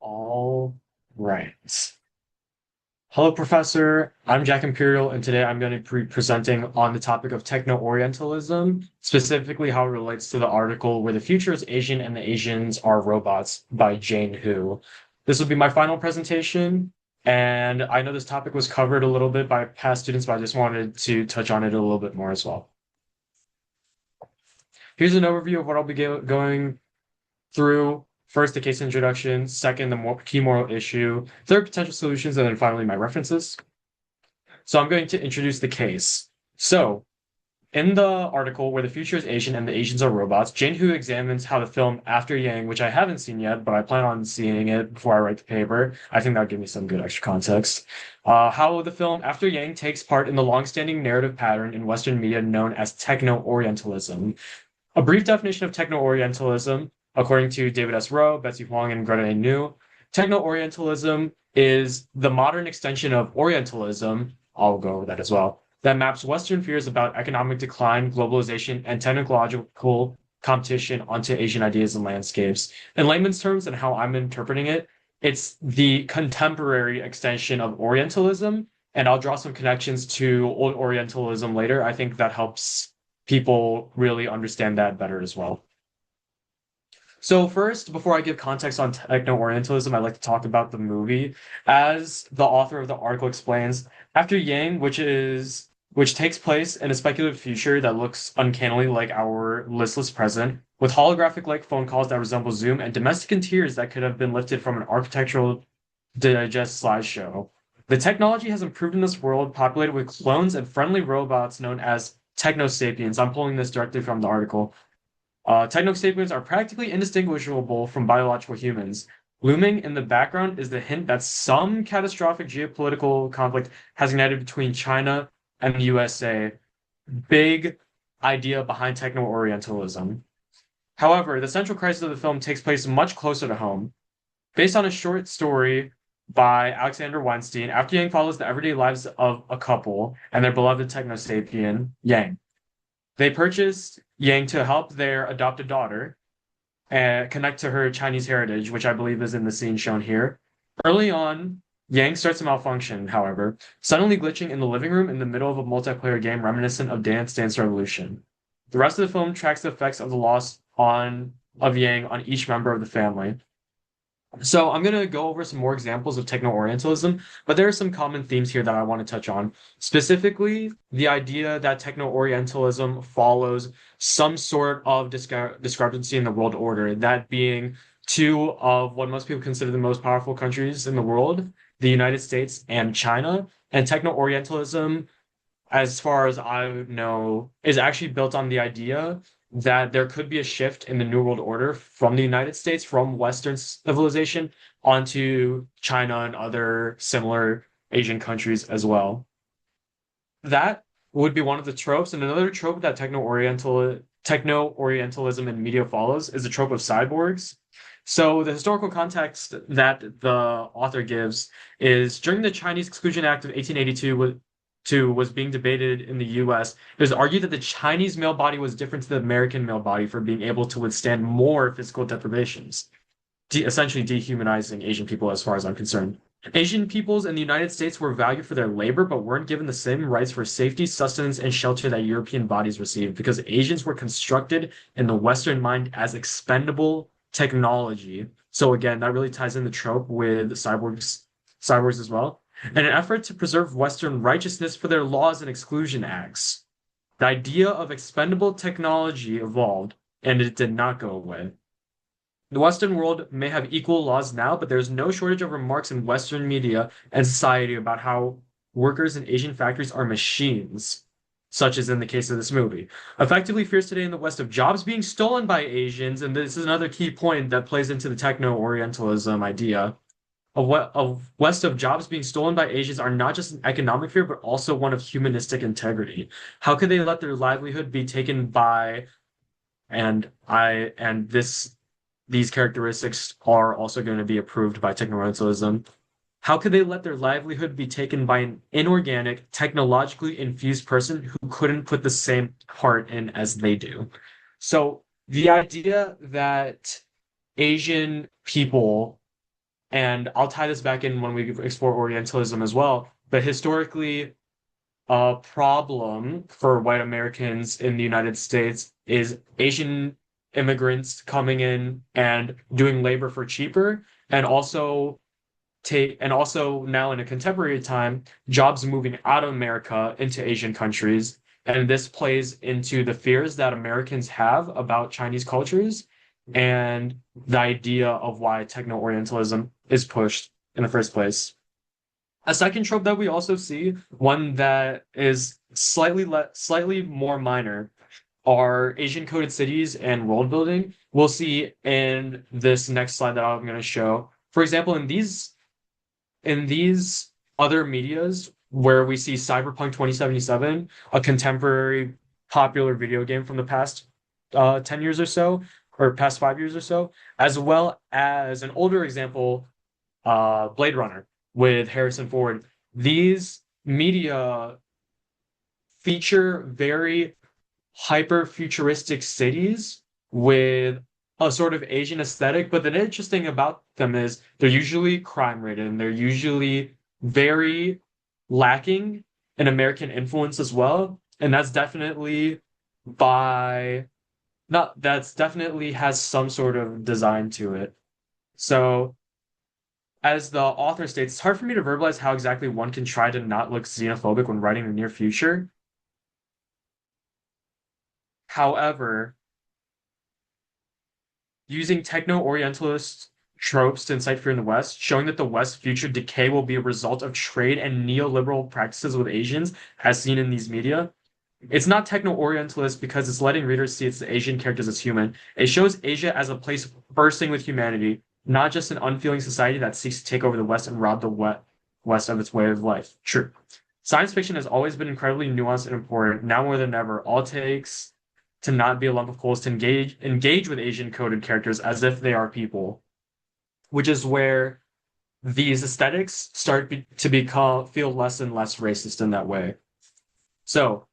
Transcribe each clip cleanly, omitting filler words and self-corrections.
All right. Hello, Professor. I'm Jack Imperial, and today I'm going to be presenting on the topic of techno-Orientalism, specifically how it relates to the article Where the Future is Asian and the Asians Are Robots by Jane Hu. This will be my final presentation, and I know this topic was covered a little bit by past students, but I just wanted to touch on it a little bit more as well. Here's an overview of what I'll be going through. First, the case introduction. Second, the key moral issue. Third, potential solutions. And then finally, my references. So I'm going to introduce the case. So, in the article Where the Future is Asian and the Asians Are Robots, Jane Hu examines how the film After Yang, which I haven't seen yet, but I plan on seeing it before I write the paper. I think that'll give me some good extra context. How the film After Yang takes part in the long-standing narrative pattern in Western media known as techno-Orientalism. A brief definition of techno-Orientalism, according to David S. Rowe, Betsy Huang, and Greta A. New, techno-Orientalism is the modern extension of Orientalism, I'll go over that as well, that maps Western fears about economic decline, globalization, and technological competition onto Asian ideas and landscapes. In layman's terms, and how I'm interpreting it, it's the contemporary extension of Orientalism, and I'll draw some connections to Old Orientalism later. I think that helps people really understand that better as well. So first, before I give context on techno-Orientalism, I'd like to talk about the movie. As the author of the article explains, After Yang, which takes place in a speculative future that looks uncannily like our listless present, with holographic-like phone calls that resemble Zoom and domestic interiors that could have been lifted from an architectural digest slideshow. The technology has improved in this world, populated with clones and friendly robots known as techno-sapiens. I'm pulling this directly from the article. Techno-sapiens are practically indistinguishable from biological humans. Looming in the background is the hint that some catastrophic geopolitical conflict has ignited between China and the USA. Big idea behind techno-Orientalism. However, the central crisis of the film takes place much closer to home. Based on a short story by Alexander Weinstein, After Yang follows the everyday lives of a couple and their beloved techno-sapien, Yang. They purchased Yang to help their adopted daughter and connect to her Chinese heritage, which I believe is in the scene shown here. Early on, Yang starts to malfunction, however, suddenly glitching in the living room in the middle of a multiplayer game reminiscent of Dance Dance Revolution. The rest of the film tracks the effects of the loss of Yang on each member of the family. So I'm going to go over some more examples of techno-Orientalism, but there are some common themes here that I want to touch on. Specifically, the idea that techno-Orientalism follows some sort of discrepancy in the world order, that being two of what most people consider the most powerful countries in the world, the United States and China. And techno-Orientalism, as far as I know, is actually built on the idea that there could be a shift in the New World Order from the United States, from Western civilization, onto China and other similar Asian countries as well. That would be one of the tropes. And another trope that techno-Orientalism in media follows is the trope of cyborgs. So the historical context that the author gives is during the Chinese Exclusion Act of 1882, was being debated in the US, it was argued that the Chinese male body was different to the American male body for being able to withstand more physical deprivations, essentially dehumanizing Asian people as far as I'm concerned. Asian peoples in the United States were valued for their labor, but weren't given the same rights for safety, sustenance, and shelter that European bodies received because Asians were constructed in the Western mind as expendable technology. So again, that really ties in the trope with cyborgs as well. In an effort to preserve Western righteousness for their laws and exclusion acts. The idea of expendable technology evolved, and it did not go away. The Western world may have equal laws now, but there's no shortage of remarks in Western media and society about how workers in Asian factories are machines, such as in the case of this movie. Effectively fears today in the West of jobs being stolen by Asians, and this is another key point that plays into the techno-Orientalism idea. Of West of jobs being stolen by Asians are not just an economic fear, but also one of humanistic integrity. How could they let their livelihood be taken by, these characteristics are also going to be approved by techno-Orientalism. How could they let their livelihood be taken by an inorganic, technologically infused person who couldn't put the same heart in as they do? So the idea that Asian people And I'll tie this back in when we explore Orientalism as well. But historically, a problem for white Americans in the United States is Asian immigrants coming in and doing labor for cheaper, and also now in a contemporary time, jobs moving out of America into Asian countries. And this plays into the fears that Americans have about Chinese cultures and the idea of why techno-Orientalism is pushed in the first place. A second trope that we also see, one that is slightly more minor, are Asian coded cities and world building. We'll see in this next slide that I'm going to show. For example, in these other medias where we see Cyberpunk 2077, a contemporary popular video game from the past 10 years or so, or past 5 years or so, as well as an older example, Blade Runner with Harrison Ford. These media feature very hyper futuristic cities with a sort of Asian aesthetic, but the interesting about them is they're usually crime ridden and they're usually very lacking in American influence as well. And that's definitely by not that's definitely has some sort of design to it. So as the author states, it's hard for me to verbalize how exactly one can try to not look xenophobic when writing the near future. However, using techno-Orientalist tropes to incite fear in the West, showing that the West's future decay will be a result of trade and neoliberal practices with Asians, as seen in these media. It's not techno-Orientalist because it's letting readers see its Asian characters as human. It shows Asia as a place bursting with humanity, not just an unfeeling society that seeks to take over the West and rob the West of its way of life. True. Science fiction has always been incredibly nuanced and important. Now more than ever, all it takes to not be a lump of coal is to engage with Asian coded characters as if they are people, which is where these aesthetics start to become feel less and less racist in that way. So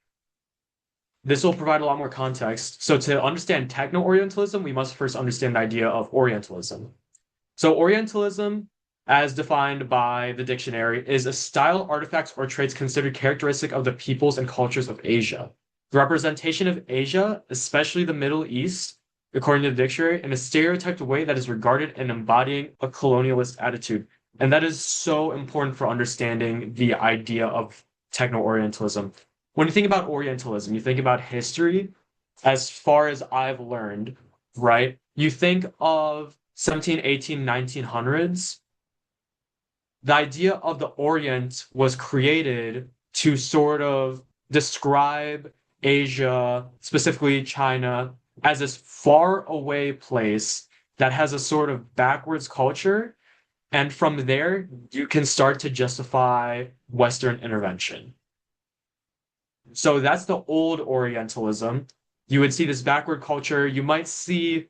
this will provide a lot more context. So to understand techno-Orientalism, we must first understand the idea of Orientalism. So Orientalism, as defined by the dictionary, is a style, artifacts, or traits considered characteristic of the peoples and cultures of Asia. The representation of Asia, especially the Middle East, according to the dictionary, in a stereotyped way that is regarded and embodying a colonialist attitude. And that is so important for understanding the idea of techno-Orientalism. When you think about Orientalism, you think about history, as far as I've learned, right? You think of 17, 18, 1900s. The idea of the Orient was created to sort of describe Asia, specifically China, as this far away place that has a sort of backwards culture. And from there, you can start to justify Western intervention. So that's the old Orientalism. You would see this backward culture. You won't see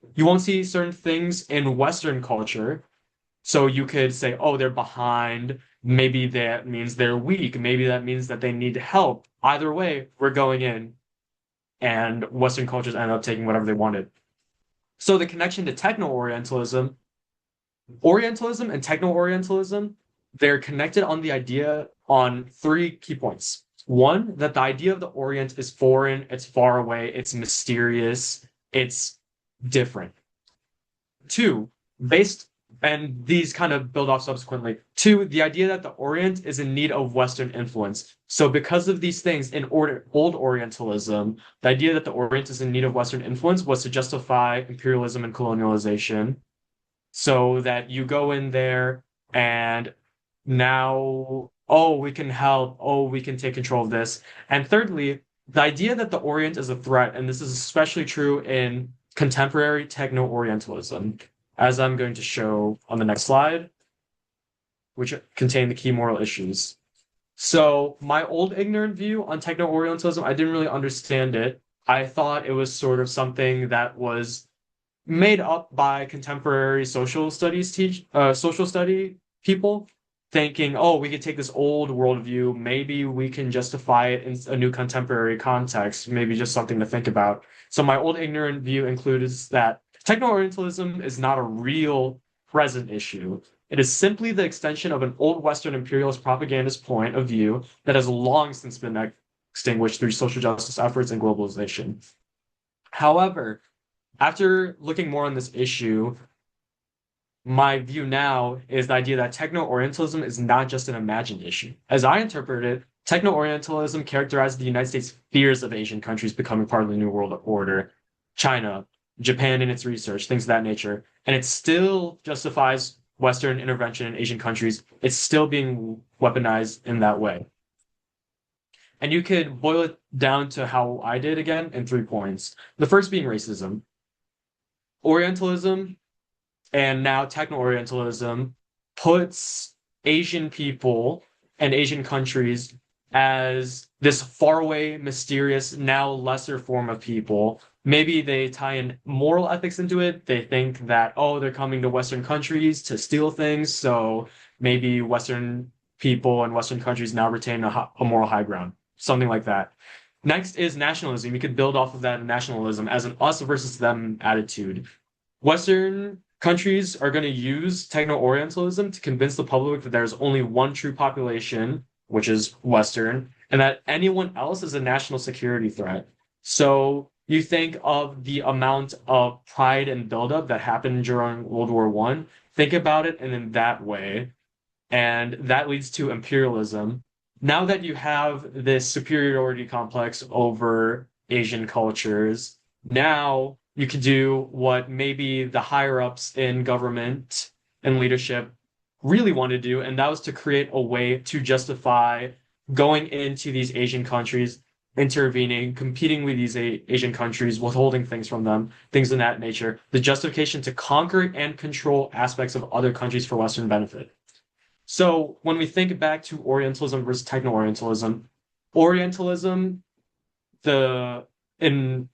certain things in Western culture. So you could say, oh, they're behind. Maybe that means they're weak. Maybe that means that they need help. Either way, we're going in. And Western cultures end up taking whatever they wanted. So the connection to techno-Orientalism, Orientalism and techno-Orientalism, they're connected on the idea on three key points. One, that the idea of the Orient is foreign, it's far away, it's mysterious, it's different. Two, and these kind of build off subsequently. Two, the idea that the Orient is in need of Western influence. So because of these things in old Orientalism, the idea that the Orient is in need of Western influence was to justify imperialism and colonialization. So that you go in there and now, oh, we can help, oh, we can take control of this. And thirdly, the idea that the Orient is a threat, and this is especially true in contemporary techno-Orientalism, as I'm going to show on the next slide, which contain the key moral issues. So my old ignorant view on techno-Orientalism, I didn't really understand it. I thought it was sort of something that was made up by contemporary social study people, thinking, oh, we could take this old worldview, maybe we can justify it in a new contemporary context, maybe just something to think about. So my old ignorant view includes that techno-Orientalism is not a real present issue. It is simply the extension of an old Western imperialist propagandist point of view that has long since been extinguished through social justice efforts and globalization. However, after looking more on this issue, my view now is the idea that techno-Orientalism is not just an imagined issue. As I interpret it, techno-Orientalism characterizes the United States' fears of Asian countries becoming part of the New World Order, China, Japan in its research, things of that nature. And it still justifies Western intervention in Asian countries. It's still being weaponized in that way. And you could boil it down to how I did again in 3 points. The first being racism. Orientalism and now techno-Orientalism puts Asian people and Asian countries as this faraway, mysterious, now lesser form of people. Maybe they tie in moral ethics into it. They think that, oh, they're coming to Western countries to steal things, so maybe Western people and Western countries now retain a moral high ground, something like that. Next is nationalism. You could build off of that nationalism as an us versus them attitude. Western countries are going to use techno-Orientalism to convince the public that there's only one true population, which is Western, and that anyone else is a national security threat. So you think of the amount of pride and buildup that happened during World War One. Think about it in that way, and that leads to imperialism. Now that you have this superiority complex over Asian cultures, now you could do what maybe the higher ups in government and leadership really want to do, and that was to create a way to justify going into these Asian countries, intervening, competing with these Asian countries, withholding things from them, things in that nature. The justification to conquer and control aspects of other countries for Western benefit. So when we think back to Orientalism versus techno-Orientalism, Orientalism, the in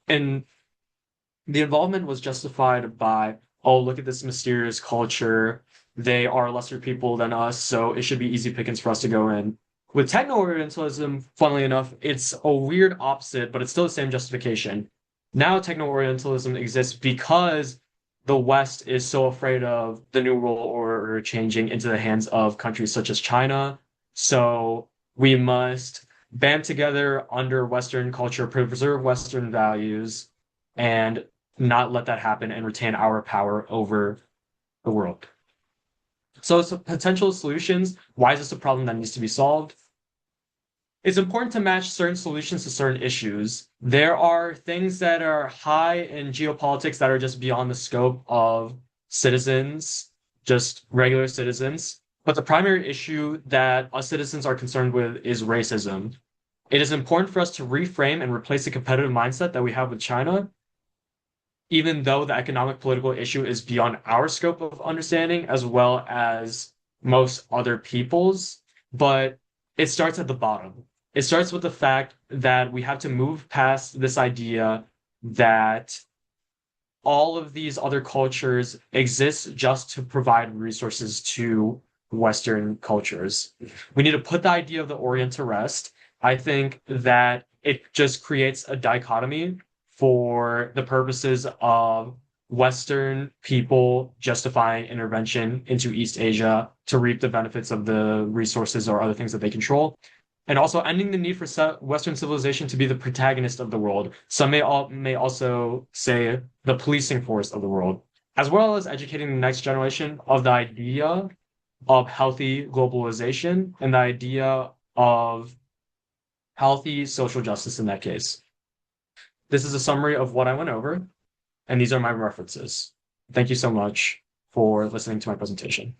the involvement was justified by, oh, look at this mysterious culture. They are lesser people than us, so it should be easy pickings for us to go in. With techno-Orientalism, funnily enough, it's a weird opposite, but it's still the same justification. Now techno-Orientalism exists because the West is so afraid of the New World Order changing into the hands of countries such as China. So we must band together under Western culture, preserve Western values, and not let that happen and retain our power over the world. So potential solutions. Why is this a problem that needs to be solved? It's important to match certain solutions to certain issues. There are things that are high in geopolitics that are just beyond the scope of citizens, just regular citizens. But the primary issue that us citizens are concerned with is racism. It is important for us to reframe and replace the competitive mindset that we have with China, even though the economic political issue is beyond our scope of understanding as well as most other people's. But it starts at the bottom. It starts with the fact that we have to move past this idea that all of these other cultures exist just to provide resources to Western cultures. We need to put the idea of the Orient to rest. I think that it just creates a dichotomy for the purposes of Western people justifying intervention into East Asia to reap the benefits of the resources or other things that they control. And also ending the need for Western civilization to be the protagonist of the world. Some may also say the policing force of the world, as well as educating the next generation of the idea of healthy globalization and the idea of healthy social justice in that case. This is a summary of what I went over, and these are my references. Thank you so much for listening to my presentation.